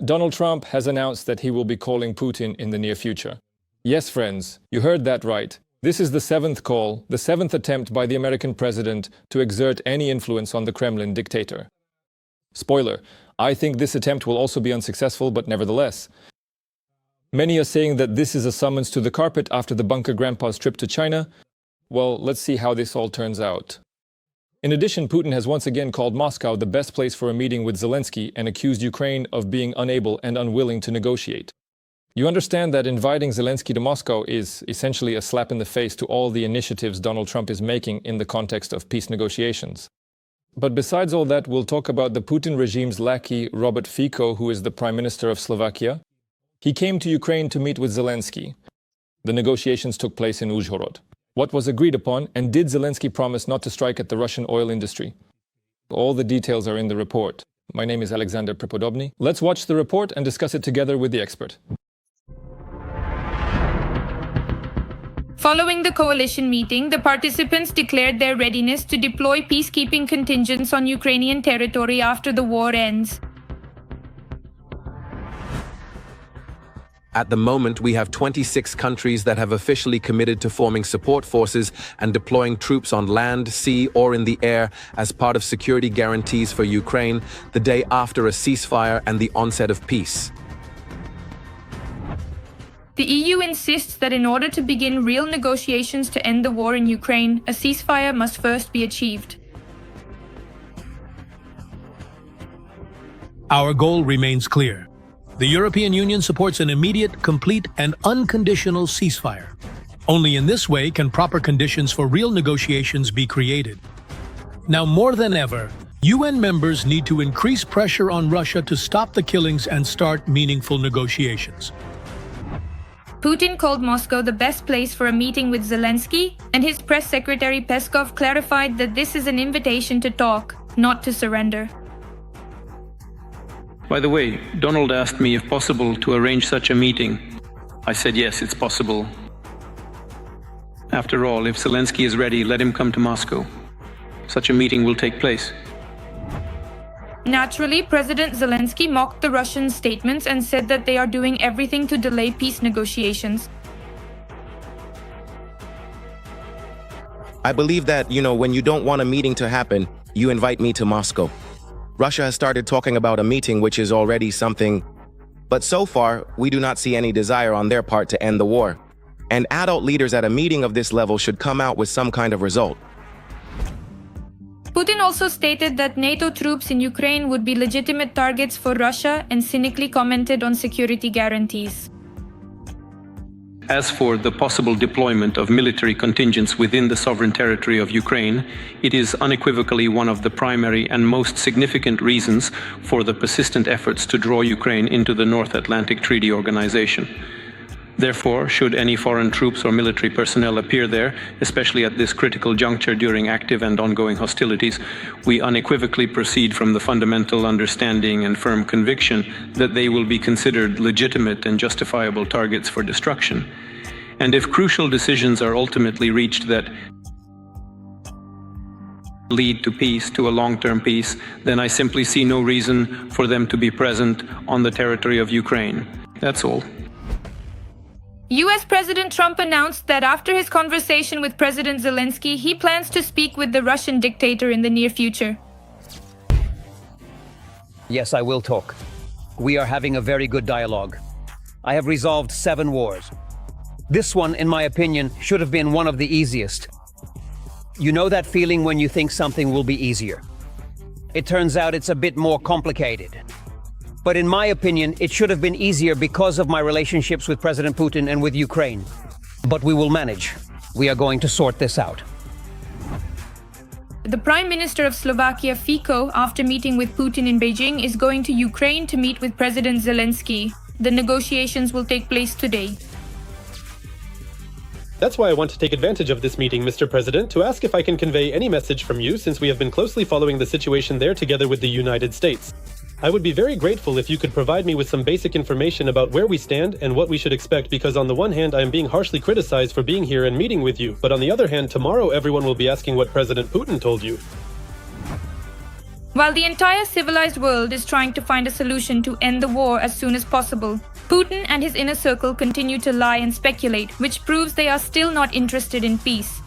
Donald Trump has announced that he will be calling Putin in the near future. Yes, friends, you heard that right. This is the seventh call, the seventh attempt by the American president to exert any influence on the Kremlin dictator. Spoiler, I think this attempt will also be unsuccessful, but nevertheless. Many are saying that this is a summons to the carpet after the bunker grandpa's trip to China. Well, let's see how this all turns out. In addition, Putin has once again called Moscow the best place for a meeting with Zelensky and accused Ukraine of being unable and unwilling to negotiate. You understand that inviting Zelensky to Moscow is essentially a slap in the face to all the initiatives Donald Trump is making in the context of peace negotiations. But besides all that, we'll talk about the Putin regime's lackey, Robert Fico, who is the Prime Minister of Slovakia. He came to Ukraine to meet with Zelensky. The negotiations took place in Uzhhorod. What was agreed upon, and did Zelensky promise not to strike at the Russian oil industry? All the details are in the report. My name is Alexander Prepodobny. Let's watch the report and discuss it together with the expert. Following the coalition meeting, the participants declared their readiness to deploy peacekeeping contingents on Ukrainian territory after the war ends. At the moment, we have 26 countries that have officially committed to forming support forces and deploying troops on land, sea, or in the air as part of security guarantees for Ukraine the day after a ceasefire and the onset of peace. The EU insists that in order to begin real negotiations to end the war in Ukraine, a ceasefire must first be achieved. Our goal remains clear. The European Union supports an immediate, complete, and unconditional ceasefire. Only in this way can proper conditions for real negotiations be created. Now more than ever, UN members need to increase pressure on Russia to stop the killings and start meaningful negotiations. Putin called Moscow the best place for a meeting with Zelensky, and his press secretary Peskov clarified that this is an invitation to talk, not to surrender. By the way, Donald asked me if possible to arrange such a meeting. I said yes, it's possible. After all, if Zelensky is ready, let him come to Moscow. Such a meeting will take place. Naturally, President Zelensky mocked the Russian statements and said that they are doing everything to delay peace negotiations. I believe that, when you don't want a meeting to happen, you invite me to Moscow. Russia has started talking about a meeting, which is already something. But so far, we do not see any desire on their part to end the war. And adult leaders at a meeting of this level should come out with some kind of result. Putin also stated that NATO troops in Ukraine would be legitimate targets for Russia and cynically commented on security guarantees. As for the possible deployment of military contingents within the sovereign territory of Ukraine, it is unequivocally one of the primary and most significant reasons for the persistent efforts to draw Ukraine into the North Atlantic Treaty Organization. Therefore, should any foreign troops or military personnel appear there, especially at this critical juncture during active and ongoing hostilities, we unequivocally proceed from the fundamental understanding and firm conviction that they will be considered legitimate and justifiable targets for destruction. And if crucial decisions are ultimately reached that lead to peace, to a long-term peace, then I simply see no reason for them to be present on the territory of Ukraine. That's all. US President Trump announced that after his conversation with President Zelensky, he plans to speak with the Russian dictator in the near future. Yes, I will talk. We are having a very good dialogue. I have resolved 7 wars. This one, in my opinion, should have been one of the easiest. You know that feeling when you think something will be easier. It turns out it's a bit more complicated. But in my opinion, it should have been easier because of my relationships with President Putin and with Ukraine. But we will manage. We are going to sort this out. The Prime Minister of Slovakia, Fico, after meeting with Putin in Beijing, is going to Ukraine to meet with President Zelensky. The negotiations will take place today. That's why I want to take advantage of this meeting, Mr. President, to ask if I can convey any message from you, since we have been closely following the situation there together with the United States. I would be very grateful if you could provide me with some basic information about where we stand and what we should expect, because on the one hand, I am being harshly criticized for being here and meeting with you, but on the other hand, tomorrow everyone will be asking what President Putin told you. While the entire civilized world is trying to find a solution to end the war as soon as possible, Putin and his inner circle continue to lie and speculate, which proves they are still not interested in peace.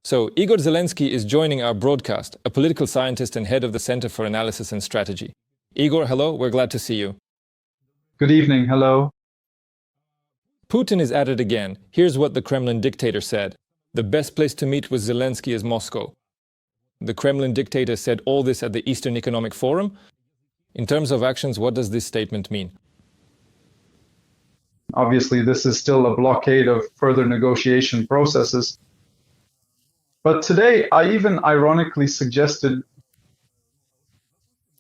So, Igor Zelensky is joining our broadcast, a political scientist and head of the Center for Analysis and Strategy. Igor, hello, we're glad to see you. Good evening, hello. Putin is at it again. Here's what the Kremlin dictator said. The best place to meet with Zelensky is Moscow. The Kremlin dictator said all this at the Eastern Economic Forum. In terms of actions, what does this statement mean? Obviously, this is still a blockade of further negotiation processes. But today, I even ironically suggested,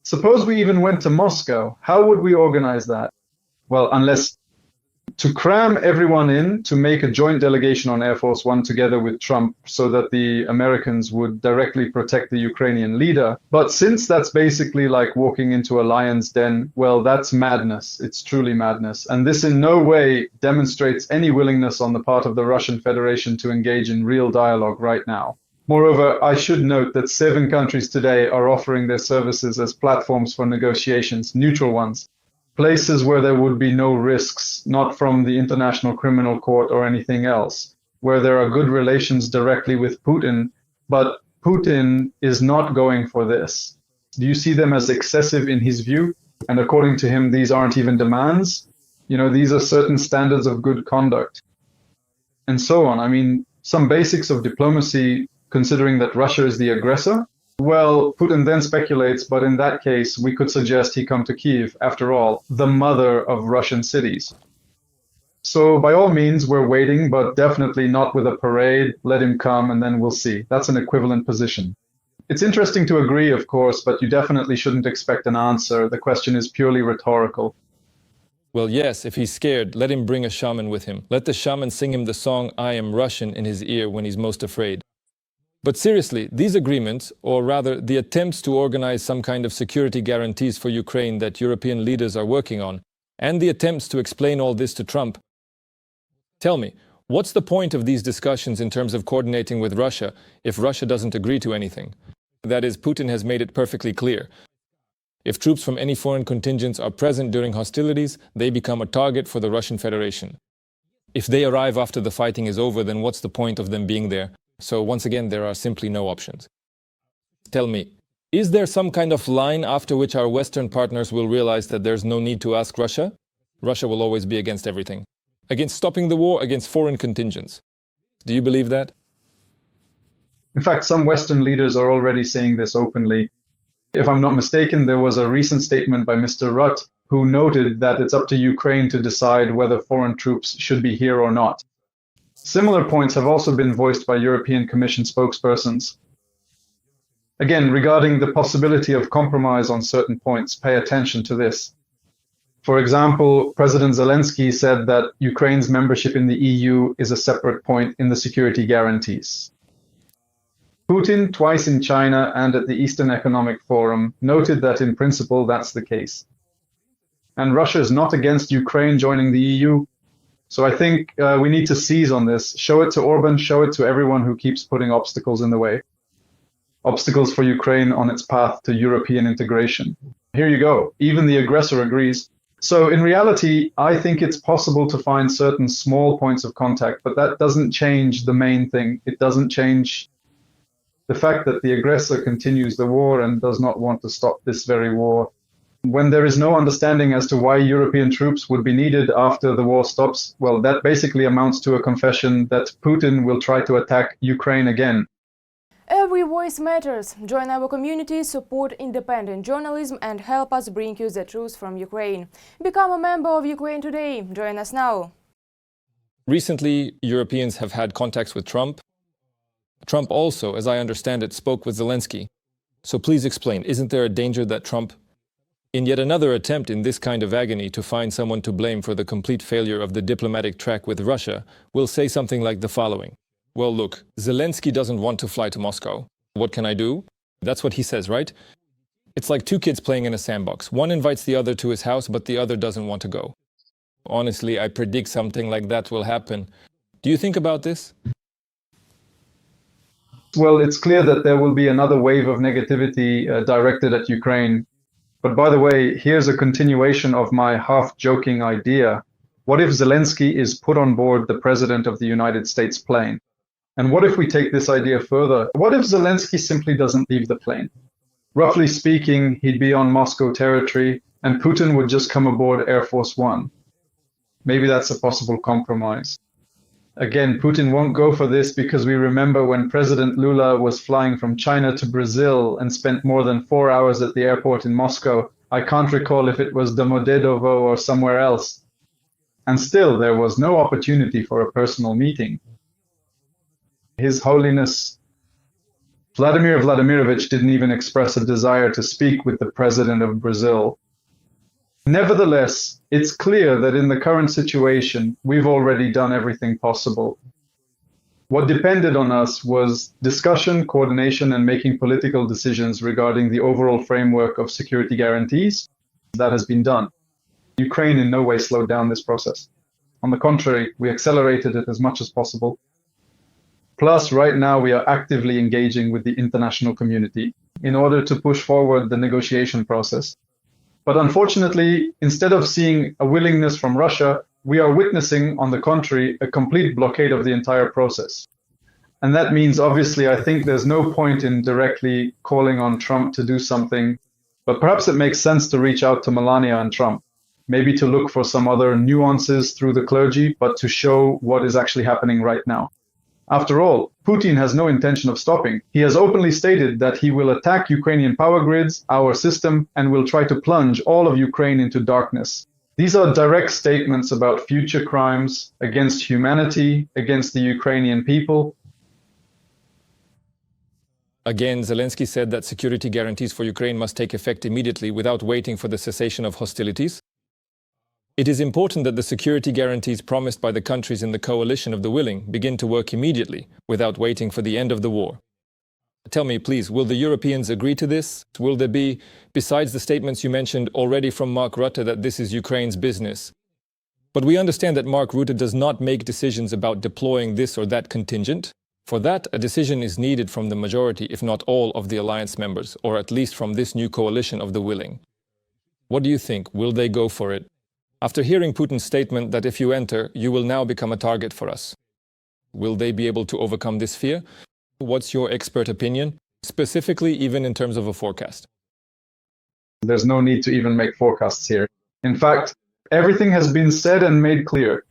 suppose we even went to Moscow. How would we organize that? Well, unless to cram everyone in to make a joint delegation on Air Force One together with Trump so that the Americans would directly protect the Ukrainian leader. But since that's basically like walking into a lion's den, well, that's madness. It's truly madness. And this in no way demonstrates any willingness on the part of the Russian Federation to engage in real dialogue right now. Moreover, I should note that 7 countries today are offering their services as platforms for negotiations, neutral ones. Places where there would be no risks, not from the International Criminal Court or anything else, where there are good relations directly with Putin, but Putin is not going for this. Do you see them as excessive in his view? And according to him, these aren't even demands. You know, these are certain standards of good conduct. And so on. I mean, some basics of diplomacy, considering that Russia is the aggressor. Well, Putin then speculates, but in that case, we could suggest he come to Kyiv, after all, the mother of Russian cities. So by all means, we're waiting, but definitely not with a parade. Let him come and then we'll see. That's an equivalent position. It's interesting to agree, of course, but you definitely shouldn't expect an answer. The question is purely rhetorical. Well, yes, if he's scared, let him bring a shaman with him. Let the shaman sing him the song I Am Russian in his ear when he's most afraid. But seriously, these agreements, or rather the attempts to organize some kind of security guarantees for Ukraine that European leaders are working on, and the attempts to explain all this to Trump, tell me, what's the point of these discussions in terms of coordinating with Russia if Russia doesn't agree to anything? That is, Putin has made it perfectly clear. If troops from any foreign contingents are present during hostilities, they become a target for the Russian Federation. If they arrive after the fighting is over, then what's the point of them being there? So once again, there are simply no options. Tell me, is there some kind of line after which our Western partners will realize that there's no need to ask Russia? Russia will always be against everything. Against stopping the war, against foreign contingents. Do you believe that? In fact, some Western leaders are already saying this openly. If I'm not mistaken, there was a recent statement by Mr. Rutte who noted that it's up to Ukraine to decide whether foreign troops should be here or not. Similar points have also been voiced by European Commission spokespersons. Again, regarding the possibility of compromise on certain points, pay attention to this. For example, President Zelensky said that Ukraine's membership in the EU is a separate point in the security guarantees. Putin, twice in China and at the Eastern Economic Forum, noted that in principle that's the case. And Russia is not against Ukraine joining the EU. So I think we need to seize on this, show it to Orban, show it to everyone who keeps putting obstacles in the way. Obstacles for Ukraine on its path to European integration. Here you go, even the aggressor agrees. So in reality, I think it's possible to find certain small points of contact, but that doesn't change the main thing. It doesn't change the fact that the aggressor continues the war and does not want to stop this very war. When there is no understanding as to why European troops would be needed after the war stops, well, that basically amounts to a confession that Putin will try to attack Ukraine again. Every voice matters. Join our community, support independent journalism and help us bring you the truth from Ukraine. Become a member of Ukraine Today. Join us now. Recently, Europeans have had contacts with Trump. Trump also, as I understand it, spoke with Zelensky. So please explain, isn't there a danger that Trump, in yet another attempt in this kind of agony to find someone to blame for the complete failure of the diplomatic track with Russia, will say something like the following? Well, look, Zelensky doesn't want to fly to Moscow. What can I do? That's what he says, right? It's like 2 kids playing in a sandbox. One invites the other to his house, but the other doesn't want to go. Honestly, I predict something like that will happen. Do you think about this? Well, it's clear that there will be another wave of negativity directed at Ukraine. But by the way, here's a continuation of my half-joking idea. What if Zelensky is put on board the President of the United States plane? And what if we take this idea further? What if Zelensky simply doesn't leave the plane? Roughly speaking, he'd be on Moscow territory, and Putin would just come aboard Air Force One. Maybe that's a possible compromise. Again, Putin won't go for this because we remember when President Lula was flying from China to Brazil and spent more than 4 hours at the airport in Moscow. I can't recall if it was Domodedovo or somewhere else. And still, there was no opportunity for a personal meeting. His Holiness Vladimir Vladimirovich didn't even express a desire to speak with the President of Brazil. Nevertheless, it's clear that in the current situation, we've already done everything possible. What depended on us was discussion, coordination, and making political decisions regarding the overall framework of security guarantees. That has been done. Ukraine in no way slowed down this process. On the contrary, we accelerated it as much as possible. Plus, right now, we are actively engaging with the international community in order to push forward the negotiation process. But unfortunately, instead of seeing a willingness from Russia, we are witnessing, on the contrary, a complete blockade of the entire process. And that means, obviously, I think there's no point in directly calling on Trump to do something, but perhaps it makes sense to reach out to Melania and Trump, maybe to look for some other nuances through the clergy, but to show what is actually happening right now. After all, Putin has no intention of stopping. He has openly stated that he will attack Ukrainian power grids, our system, and will try to plunge all of Ukraine into darkness. These are direct statements about future crimes against humanity, against the Ukrainian people. Again, Zelensky said that security guarantees for Ukraine must take effect immediately without waiting for the cessation of hostilities. It is important that the security guarantees promised by the countries in the coalition of the willing begin to work immediately, without waiting for the end of the war. Tell me, please, will the Europeans agree to this? Will there be, besides the statements you mentioned already from Mark Rutte that this is Ukraine's business? But we understand that Mark Rutte does not make decisions about deploying this or that contingent. For that, a decision is needed from the majority, if not all, of the alliance members, or at least from this new coalition of the willing. What do you think? Will they go for it? After hearing Putin's statement that if you enter, you will now become a target for us, will they be able to overcome this fear? What's your expert opinion, specifically even in terms of a forecast? There's no need to even make forecasts here. In fact, everything has been said and made clear.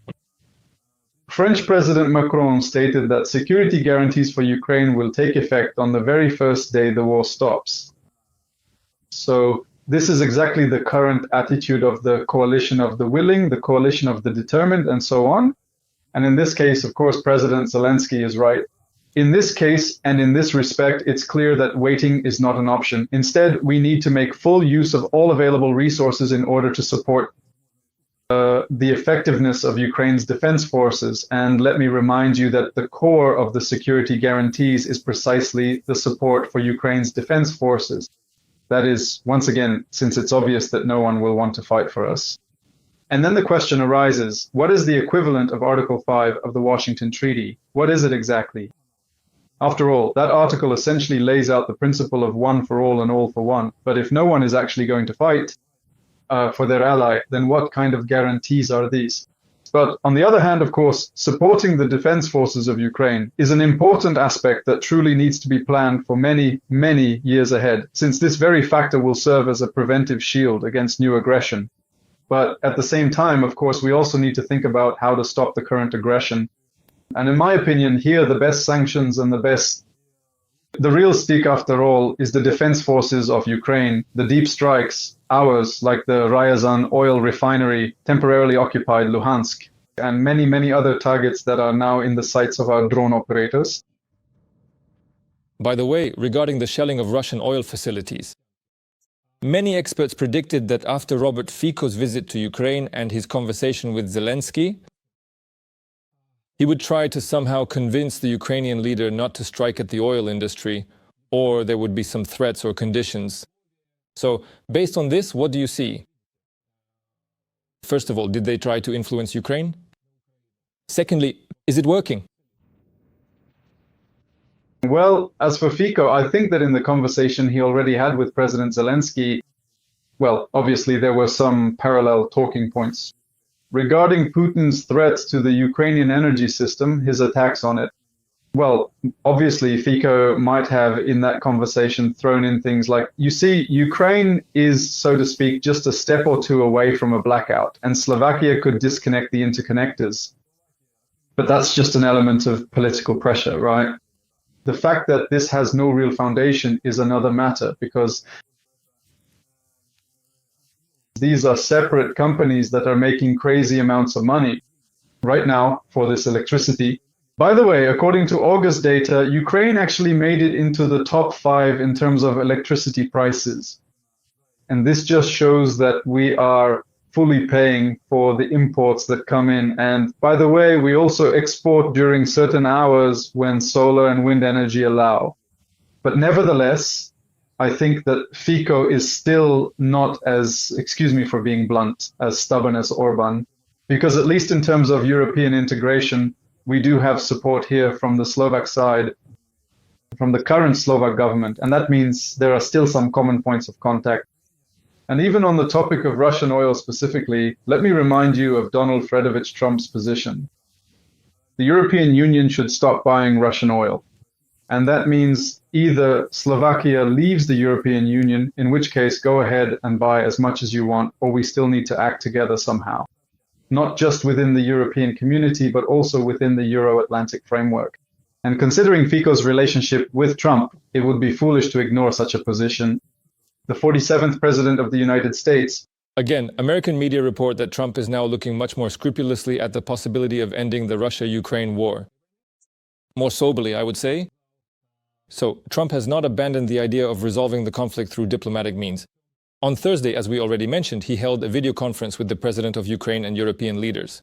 French President Macron stated that security guarantees for Ukraine will take effect on the very first day the war stops. So, this is exactly the current attitude of the coalition of the willing, the coalition of the determined, and so on. And in this case, of course, President Zelensky is right. In this case, and in this respect, it's clear that waiting is not an option. Instead, we need to make full use of all available resources in order to support the effectiveness of Ukraine's defense forces. And let me remind you that the core of the security guarantees is precisely the support for Ukraine's defense forces. That is, once again, since it's obvious that no one will want to fight for us. And then the question arises, what is the equivalent of Article 5 of the Washington Treaty? What is it exactly? After all, that article essentially lays out the principle of one for all and all for one. But if no one is actually going to fight for their ally, then what kind of guarantees are these? But on the other hand, of course, supporting the defense forces of Ukraine is an important aspect that truly needs to be planned for many, many years ahead, since this very factor will serve as a preventive shield against new aggression. But at the same time, of course, we also need to think about how to stop the current aggression. And in my opinion, here, the best sanctions and the real stick, after all, is the defense forces of Ukraine, the deep strikes, ours, like the Ryazan oil refinery, temporarily occupied Luhansk, and many, many other targets that are now in the sights of our drone operators. By the way, regarding the shelling of Russian oil facilities, many experts predicted that after Robert Fico's visit to Ukraine and his conversation with Zelensky, he would try to somehow convince the Ukrainian leader not to strike at the oil industry, or there would be some threats or conditions. So, based on this, what do you see? First of all, did they try to influence Ukraine? Secondly, is it working? Well, as for Fico, I think that in the conversation he already had with President Zelensky, well, obviously there were some parallel talking points. Regarding Putin's threats to the Ukrainian energy system, his attacks on it, well, obviously Fico might have in that conversation thrown in things like, you see, Ukraine is, so to speak, just a step or two away from a blackout, and Slovakia could disconnect the interconnectors. But that's just an element of political pressure, right? The fact that this has no real foundation is another matter, because these are separate companies that are making crazy amounts of money right now for this electricity. By the way, according to August data, Ukraine actually made it into the top 5 in terms of electricity prices. And this just shows that we are fully paying for the imports that come in. And by the way, we also export during certain hours when solar and wind energy allow. But nevertheless, I think that Fico is still not as, excuse me for being blunt, as stubborn as Orban, because at least in terms of European integration, we do have support here from the Slovak side, from the current Slovak government, and that means there are still some common points of contact. And even on the topic of Russian oil specifically, let me remind you of Donald Fredovich Trump's position. The European Union should stop buying Russian oil. And that means either Slovakia leaves the European Union, in which case go ahead and buy as much as you want, or we still need to act together somehow. Not just within the European community, but also within the Euro-Atlantic framework. And considering Fico's relationship with Trump, it would be foolish to ignore such a position. The 47th President of the United States. Again, American media report that Trump is now looking much more scrupulously at the possibility of ending the Russia-Ukraine war. More soberly, I would say. So, Trump has not abandoned the idea of resolving the conflict through diplomatic means. On Thursday, as we already mentioned, he held a video conference with the President of Ukraine and European leaders.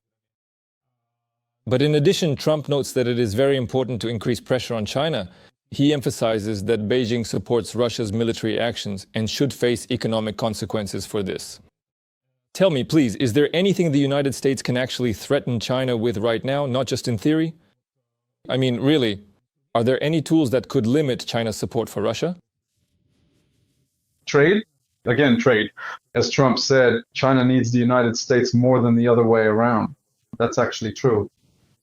But in addition, Trump notes that it is very important to increase pressure on China. He emphasizes that Beijing supports Russia's military actions and should face economic consequences for this. Tell me, please, is there anything the United States can actually threaten China with right now, not just in theory? I mean, really, are there any tools that could limit China's support for Russia? Trade? Again, trade. As Trump said, China needs the United States more than the other way around. That's actually true.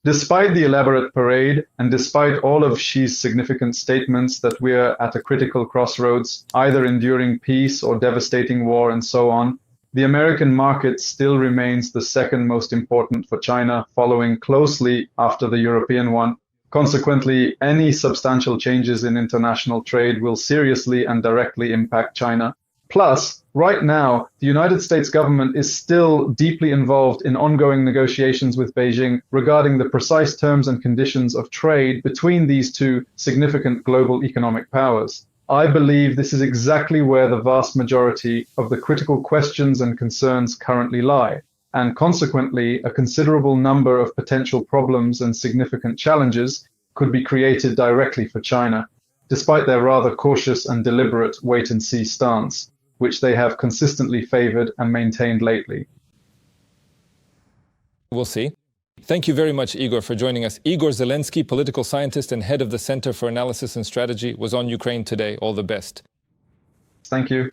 Despite the elaborate parade, and despite all of Xi's significant statements that we are at a critical crossroads, either enduring peace or devastating war and so on, the American market still remains the second most important for China, following closely after the European one. Consequently, any substantial changes in international trade will seriously and directly impact China. Plus, right now, the United States government is still deeply involved in ongoing negotiations with Beijing regarding the precise terms and conditions of trade between these two significant global economic powers. I believe this is exactly where the vast majority of the critical questions and concerns currently lie, and consequently, a considerable number of potential problems and significant challenges could be created directly for China, despite their rather cautious and deliberate wait-and-see stance, which they have consistently favored and maintained lately. We'll see. Thank you very much, Igor, for joining us. Igor Zelensky, political scientist and head of the Center for Analysis and Strategy, was on Ukraine today. All the best. Thank you.